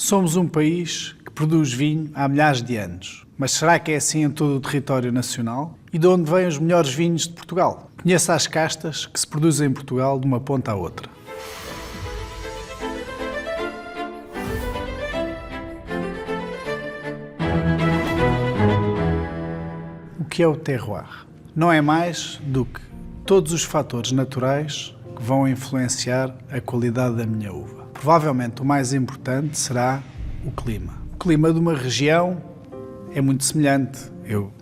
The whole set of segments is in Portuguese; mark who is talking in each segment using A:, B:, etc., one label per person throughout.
A: Somos um país que produz vinho há milhares de anos. Mas será que é assim em todo o território nacional? E de onde vêm os melhores vinhos de Portugal? Conheça as castas que se produzem em Portugal de uma ponta à outra. O que é o terroir? Não é mais do que todos os fatores naturais que vão influenciar a qualidade da minha uva. Provavelmente o mais importante será o clima. O clima de uma região é muito semelhante. Eu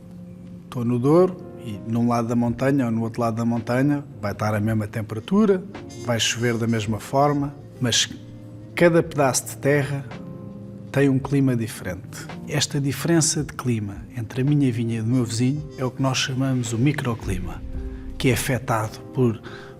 A: estou no Douro e num lado da montanha ou no outro lado da montanha vai estar a mesma temperatura, vai chover da mesma forma, mas cada pedaço de terra tem um clima diferente. Esta diferença de clima entre a minha vinha e do meu vizinho é o que nós chamamos o microclima, que é afetado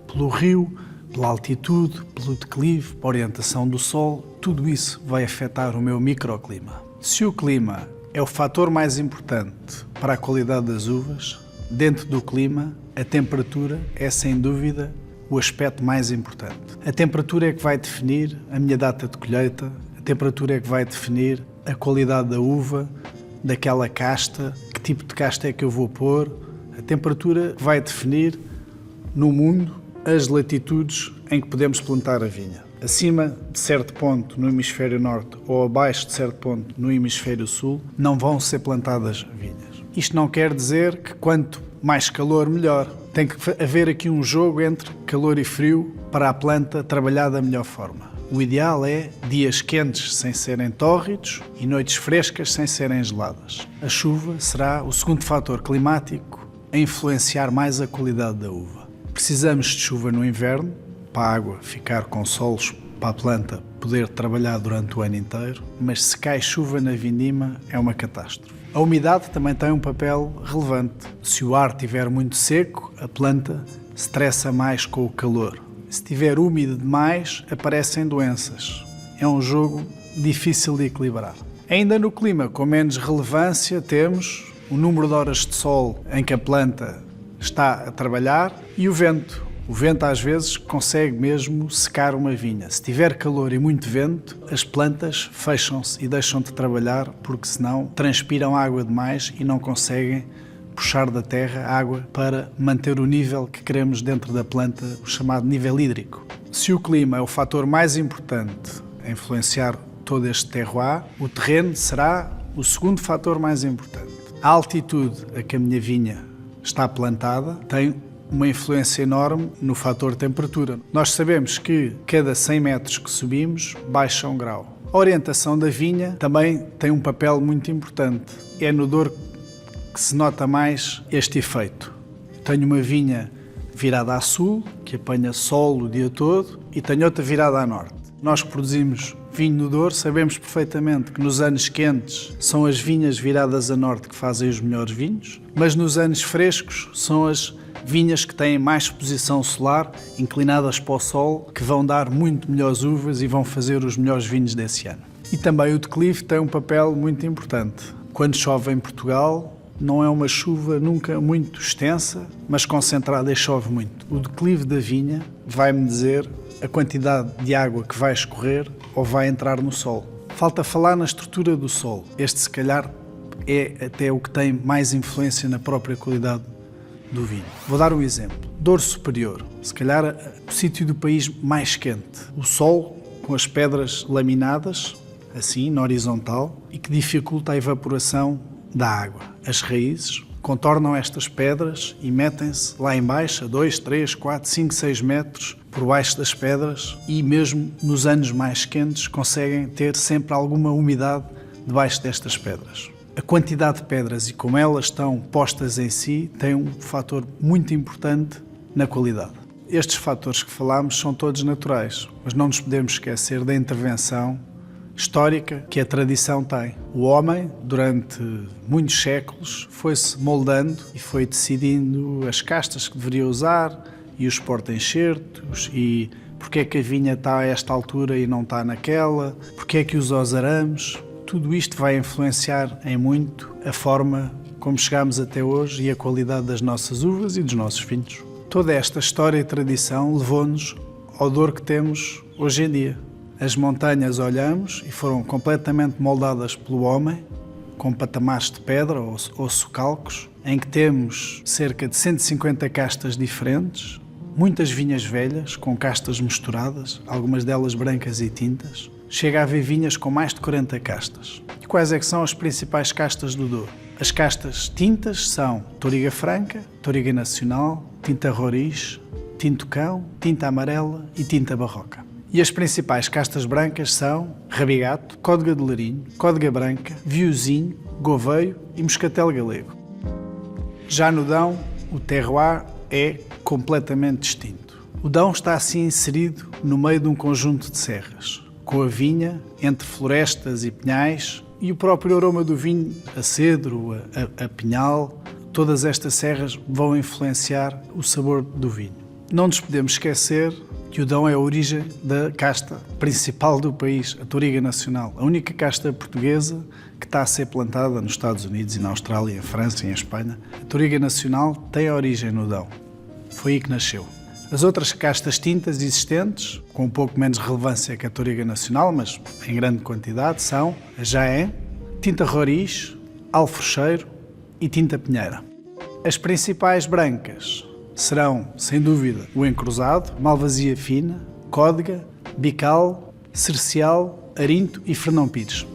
A: pelo rio, pela altitude, pelo declive, pela orientação do sol. Tudo isso vai afetar o meu microclima. Se o clima é o fator mais importante para a qualidade das uvas, dentro do clima, a temperatura é sem dúvida o aspecto mais importante. A temperatura é que vai definir a minha data de colheita, a temperatura é que vai definir a qualidade da uva, daquela casta, que tipo de casta é que eu vou pôr. A temperatura vai definir no mundo as latitudes em que podemos plantar a vinha. Acima de certo ponto no hemisfério norte ou abaixo de certo ponto no hemisfério sul, não vão ser plantadas vinhas. Isto não quer dizer que quanto mais calor, melhor. Tem que haver aqui um jogo entre calor e frio para a planta trabalhar da melhor forma. O ideal é dias quentes sem serem tórridos e noites frescas sem serem geladas. A chuva será o segundo fator climático a influenciar mais a qualidade da uva. Precisamos de chuva no inverno, para a água ficar com solos, para a planta poder trabalhar durante o ano inteiro, mas se cai chuva na vindima é uma catástrofe. A umidade também tem um papel relevante. Se o ar estiver muito seco, a planta estressa mais com o calor. Se estiver úmido demais, aparecem doenças. É um jogo difícil de equilibrar. Ainda no clima com menos relevância temos o número de horas de sol em que a planta está a trabalhar e o vento. O vento às vezes consegue mesmo secar uma vinha. Se tiver calor e muito vento, as plantas fecham-se e deixam de trabalhar porque senão transpiram água demais e não conseguem puxar da terra água para manter o nível que queremos dentro da planta, o chamado nível hídrico. Se o clima é o fator mais importante a influenciar todo este terroir, o terreno será o segundo fator mais importante. A altitude a que a minha vinha está plantada tem uma influência enorme no fator temperatura. Nós sabemos que cada 100 metros que subimos baixa um grau. A orientação da vinha também tem um papel muito importante. É no Douro que se nota mais este efeito. Tenho uma vinha virada a sul, que apanha sol o dia todo, e tenho outra virada a norte. Nós que produzimos vinho no Douro sabemos perfeitamente que nos anos quentes são as vinhas viradas a norte que fazem os melhores vinhos, mas nos anos frescos são as vinhas que têm mais exposição solar, inclinadas para o sol, que vão dar muito melhores uvas e vão fazer os melhores vinhos desse ano. E também o declive tem um papel muito importante. Quando chove em Portugal, não é uma chuva nunca muito extensa, mas concentrada e chove muito. O declive da vinha vai-me dizer a quantidade de água que vai escorrer ou vai entrar no solo. Falta falar na estrutura do solo. Este, se calhar, é até o que tem mais influência na própria qualidade do vinho. Vou dar um exemplo. Douro Superior, se calhar o sítio do país mais quente. O solo com as pedras laminadas, assim, na horizontal, e que dificulta a evaporação da água. As raízes contornam estas pedras e metem-se lá em baixo, a 2, 3, 4, 5, 6 metros por baixo das pedras e mesmo nos anos mais quentes conseguem ter sempre alguma umidade debaixo destas pedras. A quantidade de pedras e como elas estão postas em si tem um fator muito importante na qualidade. Estes fatores que falámos são todos naturais, mas não nos podemos esquecer da intervenção histórica que a tradição tem. O homem, durante muitos séculos, foi-se moldando e foi decidindo as castas que deveria usar e os porta-enxertos e porque é que a vinha está a esta altura e não está naquela, porque é que usa os arames. Tudo isto vai influenciar em muito a forma como chegamos até hoje e a qualidade das nossas uvas e dos nossos vinhos. Toda esta história e tradição levou-nos ao Douro que temos hoje em dia. As montanhas olhamos e foram completamente moldadas pelo homem, com patamares de pedra ou socalcos, em que temos cerca de 150 castas diferentes, muitas vinhas velhas com castas misturadas, algumas delas brancas e tintas. Chega a haver vinhas com mais de 40 castas. E quais é que são as principais castas do Douro? As castas tintas são Touriga Franca, Touriga Nacional, Tinta Roriz, Tinto Cão, Tinta Amarela e Tinta Barroca. E as principais castas brancas são Rabigato, Códega de Larinho, Códega Branca, Viozinho, Goveio e Moscatel Galego. Já no Dão, o terroir é completamente distinto. O Dão está assim inserido no meio de um conjunto de serras, com a vinha entre florestas e pinhais e o próprio aroma do vinho, a cedro, a pinhal. Todas estas serras vão influenciar o sabor do vinho. Não nos podemos esquecer que o Dão é a origem da casta principal do país, a Touriga Nacional, a única casta portuguesa que está a ser plantada nos Estados Unidos e na Austrália, em França e em Espanha. A Touriga Nacional tem a origem no Dão. Foi aí que nasceu. As outras castas tintas existentes, com um pouco menos relevância que a Touriga Nacional, mas em grande quantidade, são a Jaén, Tinta Roriz, Alforcheiro e Tinta Pinheira. As principais brancas serão, sem dúvida, o Encruzado, Malvasia Fina, Códega, Bical, Cercial, Arinto e Fernão Pires.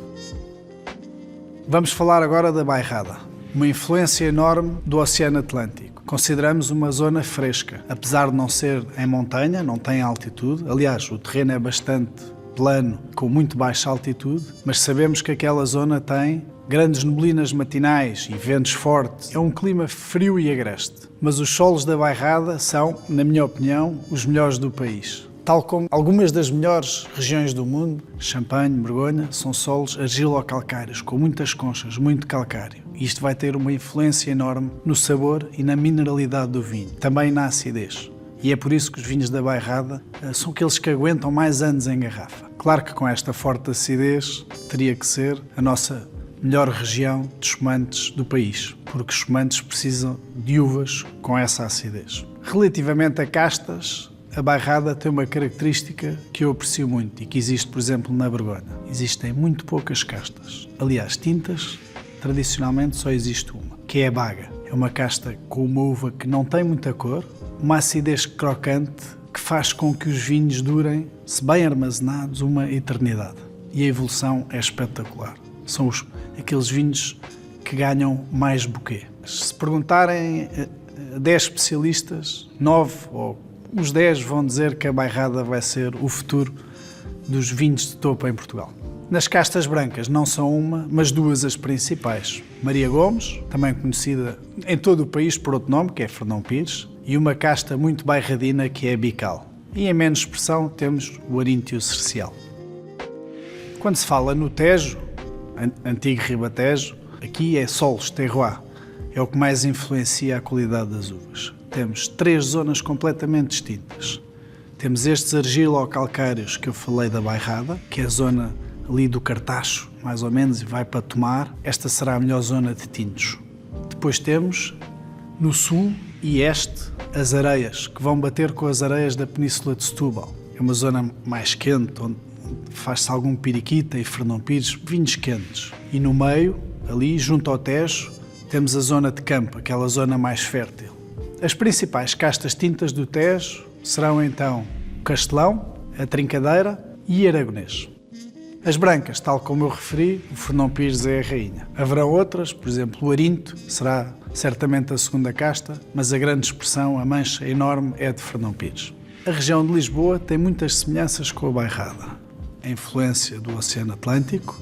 A: Vamos falar agora da Bairrada, uma influência enorme do Oceano Atlântico. Consideramos uma zona fresca, apesar de não ser em montanha, não tem altitude. Aliás, o terreno é bastante plano, com muito baixa altitude, mas sabemos que aquela zona tem grandes neblinas matinais e ventos fortes. É um clima frio e agreste. Mas os solos da Bairrada são, na minha opinião, os melhores do país. Tal como algumas das melhores regiões do mundo, Champagne, Borgonha, são solos argilo-calcários, com muitas conchas, muito calcário. E isto vai ter uma influência enorme no sabor e na mineralidade do vinho, também na acidez. E é por isso que os vinhos da Bairrada são aqueles que aguentam mais anos em garrafa. Claro que com esta forte acidez teria que ser a nossa melhor região de espumantes do país, porque os espumantes precisam de uvas com essa acidez. Relativamente a castas, a Bairrada tem uma característica que eu aprecio muito e que existe, por exemplo, na Borgonha. Existem muito poucas castas. Aliás, tintas, tradicionalmente só existe uma, que é a Baga. É uma casta com uma uva que não tem muita cor, uma acidez crocante que faz com que os vinhos durem, se bem armazenados, uma eternidade. E a evolução é espetacular. São aqueles vinhos que ganham mais buquê. Se perguntarem a 10 especialistas, 9 ou os 10 vão dizer que a Bairrada vai ser o futuro dos vinhos de topo em Portugal. Nas castas brancas não são uma, mas duas as principais. Maria Gomes, também conhecida em todo o país por outro nome, que é Fernão Pires, e uma casta muito bairradina, que é a Bical. E em menos expressão temos o Arinto e o Cercial. Quando se fala no Tejo, antigo Ribatejo, aqui é solos, terroir. É o que mais influencia a qualidade das uvas. Temos 3 zonas completamente distintas. Temos estes argilo-calcários que eu falei da Bairrada, que é a zona ali do Cartacho, mais ou menos, e vai para Tomar. Esta será a melhor zona de tintos. Depois temos, no sul e este, as areias, que vão bater com as areias da Península de Setúbal. É uma zona mais quente, onde faz-se algum Piriquita e Fernão Pires, vinhos quentes. E no meio, ali, junto ao Tejo, temos a zona de campo, aquela zona mais fértil. As principais castas tintas do Tejo serão então o Castelão, a Trincadeira e Aragonês. As brancas, tal como eu referi, o Fernão Pires é a rainha. Haverão outras, por exemplo, o Arinto será certamente a segunda casta, mas a grande expressão, a mancha enorme, é de Fernão Pires. A região de Lisboa tem muitas semelhanças com a Bairrada. A influência do Oceano Atlântico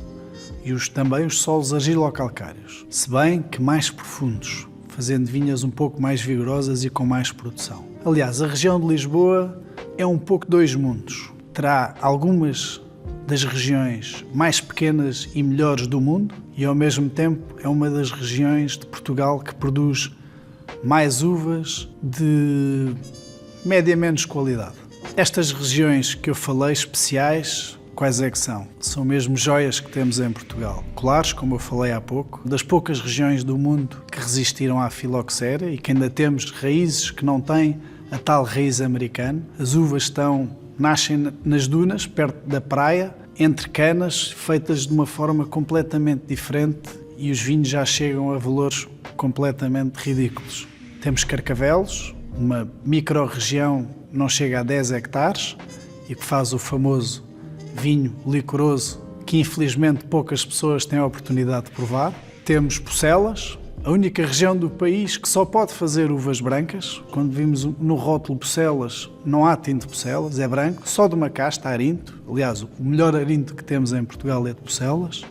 A: e também os solos argilo-calcários, se bem que mais profundos, fazendo vinhas um pouco mais vigorosas e com mais produção. Aliás, a região de Lisboa é um pouco dois mundos. Terá algumas das regiões mais pequenas e melhores do mundo e, ao mesmo tempo, é uma das regiões de Portugal que produz mais uvas de média menos qualidade. Estas regiões que eu falei, especiais, quais é que são? São mesmo joias que temos em Portugal. Colares, como eu falei há pouco, das poucas regiões do mundo que resistiram à filoxera e que ainda temos raízes que não têm a tal raiz americana. As uvas estão nascem nas dunas, perto da praia, entre canas, feitas de uma forma completamente diferente, e os vinhos já chegam a valores completamente ridículos. Temos Carcavelos, uma micro-região não chega a 10 hectares e que faz o famoso vinho licoroso que infelizmente poucas pessoas têm a oportunidade de provar. Temos Bucelas, a única região do país que só pode fazer uvas brancas. Quando vimos no rótulo Bucelas, não há tinto de Bucelas, é branco, só de uma casta, Arinto. Aliás, o melhor Arinto que temos em Portugal é de Bucelas.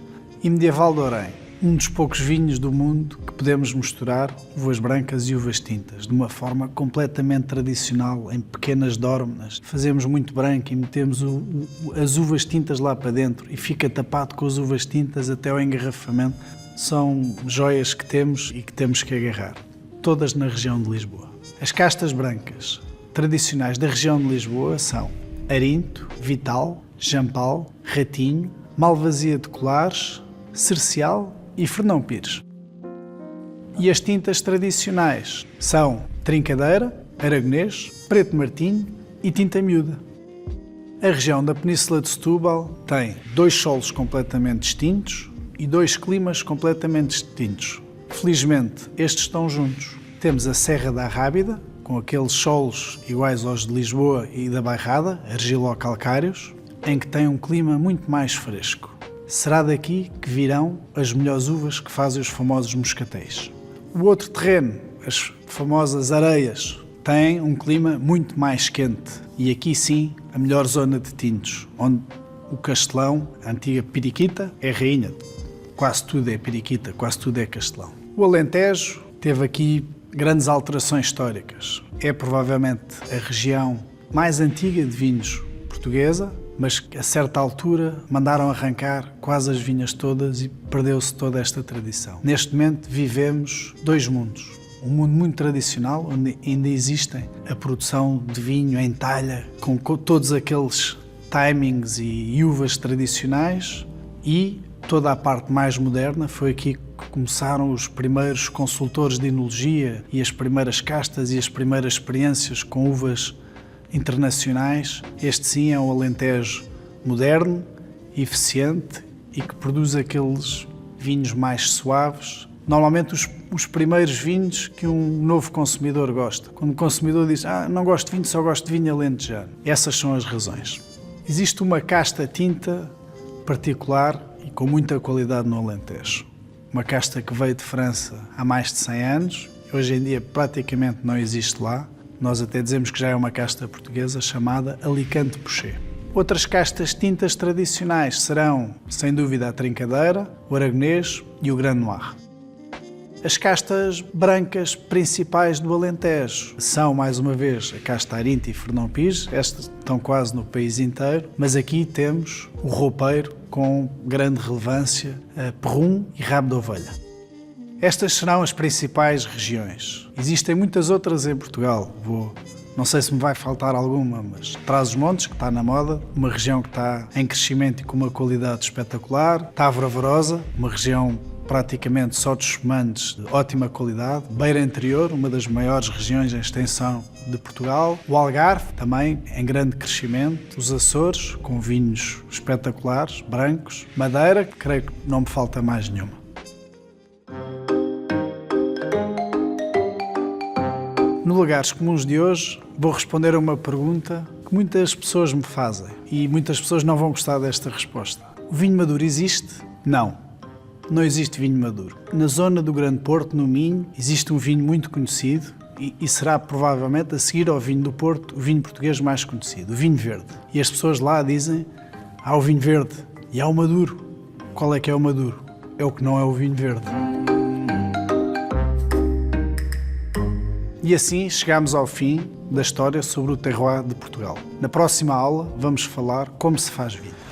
A: E Medieval de Orém, um dos poucos vinhos do mundo que podemos misturar uvas brancas e uvas tintas, de uma forma completamente tradicional, em pequenas dórmenas. Fazemos muito branco e metemos as uvas tintas lá para dentro e fica tapado com as uvas tintas até ao engarrafamento. São joias que temos e que temos que agarrar, todas na região de Lisboa. As castas brancas tradicionais da região de Lisboa são Arinto, Vital, Jampal, Ratinho, Malvasia de Colares, Cercial e Fernão Pires. E as tintas tradicionais são Trincadeira, Aragonês, Preto Martinho e Tinta Miúda. A região da Península de Setúbal tem 2 solos completamente distintos e 2 climas completamente distintos. Felizmente, estes estão juntos. Temos a Serra da Arrábida, com aqueles solos iguais aos de Lisboa e da Bairrada, argilo-calcários, em que tem um clima muito mais fresco. Será daqui que virão as melhores uvas que fazem os famosos moscatéis. O outro terreno, as famosas areias, tem um clima muito mais quente e aqui sim a melhor zona de tintos, onde o Castelão, a antiga periquita, é rainha. Quase tudo é periquita, quase tudo é Castelão. O Alentejo teve aqui grandes alterações históricas. É provavelmente a região mais antiga de vinhos portuguesa, mas a certa altura mandaram arrancar quase as vinhas todas e perdeu-se toda esta tradição. Neste momento vivemos 2 mundos. Um mundo muito tradicional, onde ainda existem a produção de vinho em talha, com todos aqueles timings e uvas tradicionais, e toda a parte mais moderna. Foi aqui que começaram os primeiros consultores de enologia e as primeiras castas e as primeiras experiências com uvas internacionais. Este sim é um Alentejo moderno, eficiente e que produz aqueles vinhos mais suaves. Normalmente os primeiros vinhos que um novo consumidor gosta. Quando o consumidor diz não gosto de vinho, só gosto de vinho alentejano. Essas são as razões. Existe uma casta tinta particular e com muita qualidade no Alentejo. Uma casta que veio de França há mais de 100 anos. Hoje em dia praticamente não existe lá. Nós até dizemos que já é uma casta portuguesa chamada Alicante Poché. Outras castas tintas tradicionais serão, sem dúvida, a Trincadeira, o Aragonês e o Grand Noir. As castas brancas principais do Alentejo são, mais uma vez, a casta Arinto e Fernão Pires. Estas estão quase no país inteiro, mas aqui temos o roupeiro com grande relevância, a Perrum e Rabo de Ovelha. Estas serão as principais regiões. Existem muitas outras em Portugal. Não sei se me vai faltar alguma, mas Trás-os-Montes, que está na moda, uma região que está em crescimento e com uma qualidade espetacular. Távora Varosa, uma região praticamente só de espumantes de ótima qualidade. Beira Interior, uma das maiores regiões em extensão de Portugal. O Algarve, também em grande crescimento. Os Açores, com vinhos espetaculares, brancos. Madeira, que creio que não me falta mais nenhuma. No Lugares Comuns de hoje, vou responder a uma pergunta que muitas pessoas me fazem e muitas pessoas não vão gostar desta resposta. O vinho maduro existe? Não. Não existe vinho maduro. Na zona do Grande Porto, no Minho, existe um vinho muito conhecido e será provavelmente, a seguir ao vinho do Porto, o vinho português mais conhecido, o vinho verde. E as pessoas lá dizem, há o vinho verde e há o maduro. Qual é que é o maduro? É o que não é o vinho verde. E assim chegamos ao fim da história sobre o terroir de Portugal. Na próxima aula vamos falar como se faz vinho.